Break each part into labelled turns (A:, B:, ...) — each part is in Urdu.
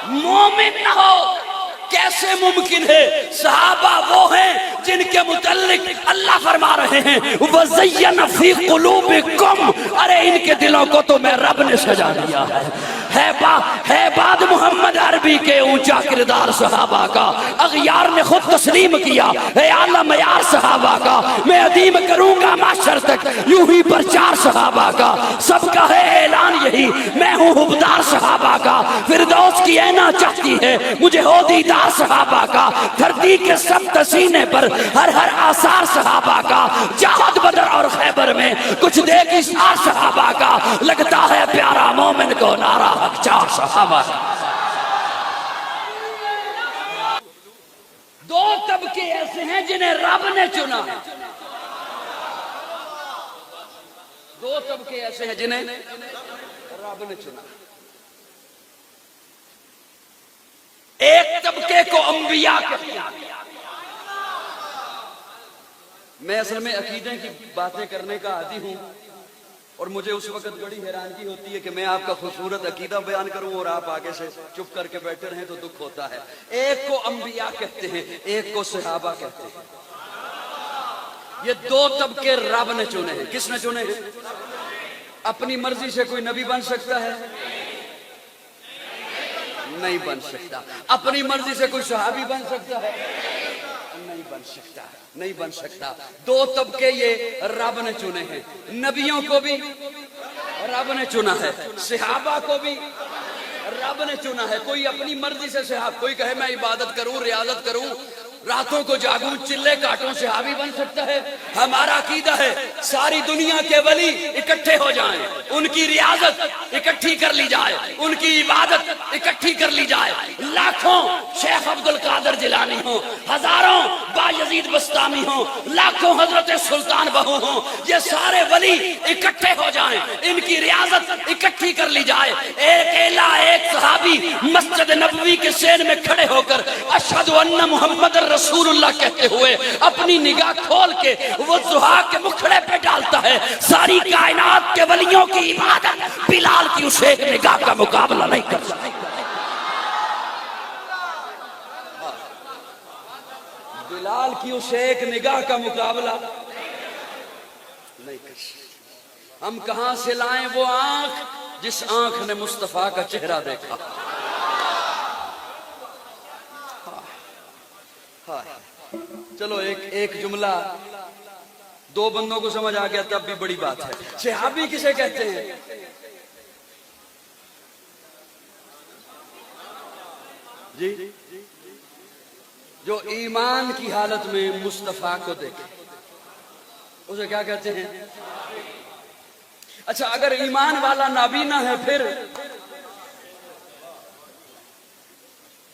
A: مومن نہ ہو کیسے ممکن ہے؟ صحابہ وہ ہیں جن کے متعلق اللہ فرما رہے ہیں وَزَيَّنَ فِي قُلُوبِكُمْ، ارے ان کے دلوں کو تو میں رب نے سجا دیا ہے بعد محمد عربی کے اونچا کردار صحابہ کا، اغیار نے خود تسلیم کیا ہے اعلیٰ معیار صحابہ کا، میں عدیم کروں گا محشر تک یوں ہی پرچار صحابہ کا، سب کا ہے اعلان یہی میں ہوں حبدار صحابہ کا، فردوس کی اینا چاہتی ہے مجھے ہو دیدار صحابہ کا، دھرتی کے سب سینے پر ہر آثار صحابہ کا، جہاد بدر اور خیبر میں کچھ دیکھ اشعار صحابہ کا، لگتا ہے پیارا مومن کو نعرہ حق چار صحابہ کا۔ دو طبقے ایسے ہیں جنہیں رب نے چنا، دو طبقے ایسے ہیں جنہیں رب نے چنا۔ ایک طبقے کو انبیاء کہتے ہیں۔ میں اصل میں عقیدے کی باتیں کرنے کا عادی ہوں اور مجھے اس وقت بڑی حیرانگی ہوتی ہے کہ میں آپ کا خوبصورت عقیدہ بیان کروں اور آپ آگے سے چپ کر کے بیٹھے رہیں تو دکھ ہوتا ہے۔ ایک کو انبیاء کہتے ہیں، ایک کو صحابہ کہتے ہیں۔ یہ دو طبقے رب نے چنے ہیں۔ کس نے چنے ہیں؟ اپنی مرضی سے کوئی نبی بن سکتا ہے؟ نہیں بن سکتا۔ اپنی مرضی سے کوئی صحابی بن سکتا ہے؟ نہیں بن سکتا، نہیں بن سکتا۔ دو طبقے یہ رب نے چنے ہیں، نبیوں کو بھی رب نے چنا ہے، صحابہ کو بھی رب نے چنا ہے۔ کوئی اپنی مرضی سے صحابہ، کوئی کہے میں عبادت کروں، ریاضت کروں، راتوں کو جاگوں، چلے کاٹوں، صحابی بن سکتا ہے؟ ہمارا عقیدہ ہے ساری دنیا کے ولی اکٹھے ہو جائیں، ان کی ریاضت اکٹھی کر لی جائے، ان کی عبادت اکٹھی کر لی جائے، لاکھوں شیخ عبد القادر جیلانی ہوں، ہزاروں بایزید بستامی ہوں، لاکھوں حضرت سلطان بہو ہوں، یہ سارے ولی اکٹھے ہو جائیں، ان کی ریاضت اکٹھی کر لی جائے، ایک اعلیٰ ایک صحابی مسجد نبوی کے سین میں کھڑے ہو کر اشہد ان محمد رسول اللہ کہتے ہوئے اپنی نگاہ کھول کے وہ ضحیٰ کے مکھڑے پہ ڈالتا ہے، ساری کائنات کے ولیوں کی عبادت بلال کی اس ایک نگاہ کا مقابلہ نہیں کر سکتی۔ بلال کی اس ایک نگاہ کا مقابلہ نہیں کر سکتی۔ ہم کہاں سے لائیں وہ آنکھ جس آنکھ نے مصطفیٰ کا چہرہ دیکھا؟ چلو ایک جملہ دو بندوں کو سمجھ آ گیا تب بھی بڑی بات ہے۔ صحابی کسے کہتے ہیں؟ جی جو ایمان کی حالت میں مصطفیٰ کو دیکھے اسے کیا کہتے ہیں؟ اچھا اگر ایمان والا نابینا ہے پھر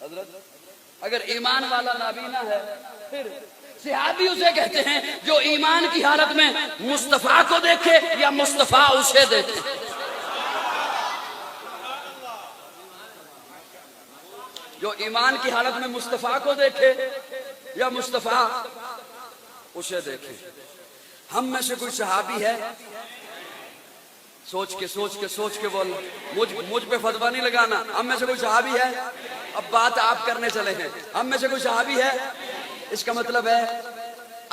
A: حضرت اگر ایمان والا نابینا ہے پھر صحابی اسے کہتے ہیں جو ایمان کی حالت میں مصطفیٰ کو دیکھے یا مصطفیٰ اسے دیکھے۔ جو ایمان کی حالت میں مصطفیٰ کو دیکھے یا مصطفیٰ اسے دیکھے۔ ہم میں سے کوئی صحابی ہے؟ سوچ کے بول، مجھ پہ فتویٰ نہیں لگانا۔ ہم میں سے کوئی صحابی ہے؟ اب بات آپ کرنے چلے ہیں۔ ہم میں سے کوئی صحابی ہے؟ اس کا مطلب ہے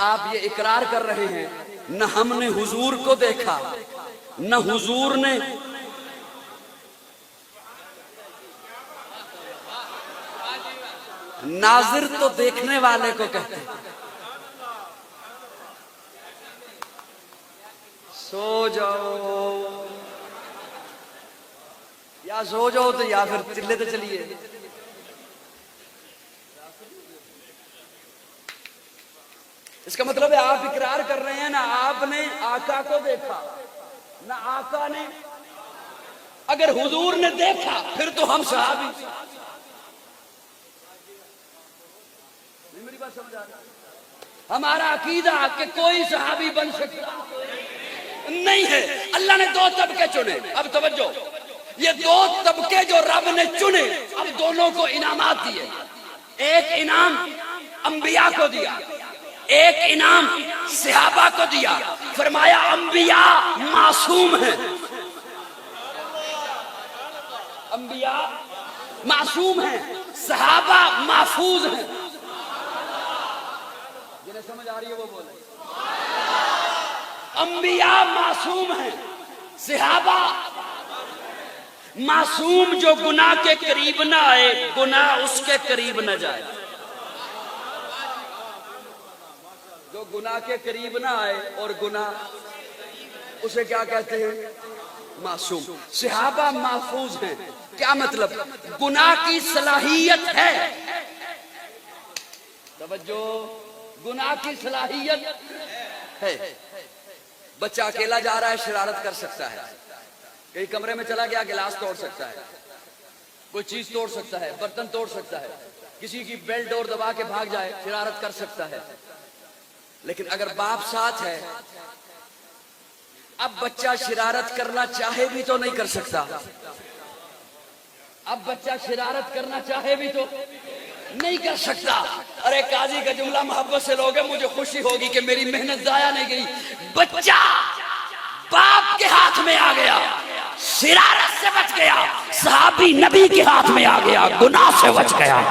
A: آپ یہ اقرار کر رہے ہیں نہ ہم نے حضور کو دیکھا نہ حضور نے ناظر تو دیکھنے والے کو کہتے ہیں۔ سو جاؤ یا سو جاؤ تو یا پھر چلے تو چلیے۔ اس کا مطلب ہے آپ اقرار کر رہے ہیں نہ آپ نے آقا کو دیکھا نہ آقا نے، اگر حضور نے دیکھا پھر تو ہم صحابی۔ میری بات سمجھا؟ ہمارا عقیدہ کہ کوئی صحابی بن سکتا نہیں ہے۔ اللہ نے دو طبقے چنے۔ اب توجہ، یہ دو طبقے جو رب نے چنے اب دونوں کو انعامات دیے۔ ایک انعام انبیاء کو دیا، ایک انعام صحابہ کو دیا۔ فرمایا انبیاء معصوم ہیں، انبیاء معصوم ہیں، صحابہ محفوظ ہیں. جنہیں سمجھ آ رہی ہے وہ بولے. انبیاء معصوم ہیں، صحابہ معصوم. جو گناہ کے قریب نہ آئے گناہ اس کے قریب نہ جائے. جو گناہ کے قریب نہ آئے اور گناہ اسے کیا کہتے ہیں؟ معصوم. صحابہ محفوظ ہیں. کیا مطلب؟ گناہ کی صلاحیت ہے. توجہ، گناہ کی صلاحیت ہے. بچہ اکیلا جا رہا ہے شرارت کر سکتا ہے، کئی کمرے میں چلا گیا گلاس توڑ سکتا ہے، کوئی چیز توڑ سکتا ہے، برتن توڑ سکتا ہے، کسی کی بیلٹ ڈور دبا کے بھاگ جائے، شرارت کر سکتا ہے. لیکن اگر باپ ساتھ ہے، اب بچہ شرارت کرنا چاہے بھی تو نہیں کر سکتا. اب بچہ شرارت کرنا چاہے بھی تو نہیں کر سکتا. ارے قاضی کا جملہ محبت سے لوگے، مجھے خوشی ہوگی کہ میری محنت ضائع نہیں گئی. بچہ باپ کے ہاتھ میں آ گیا، شرارت سے بچ گیا. صحابی نبی کے ہاتھ میں آ گیا، گناہ سے بچ گیا.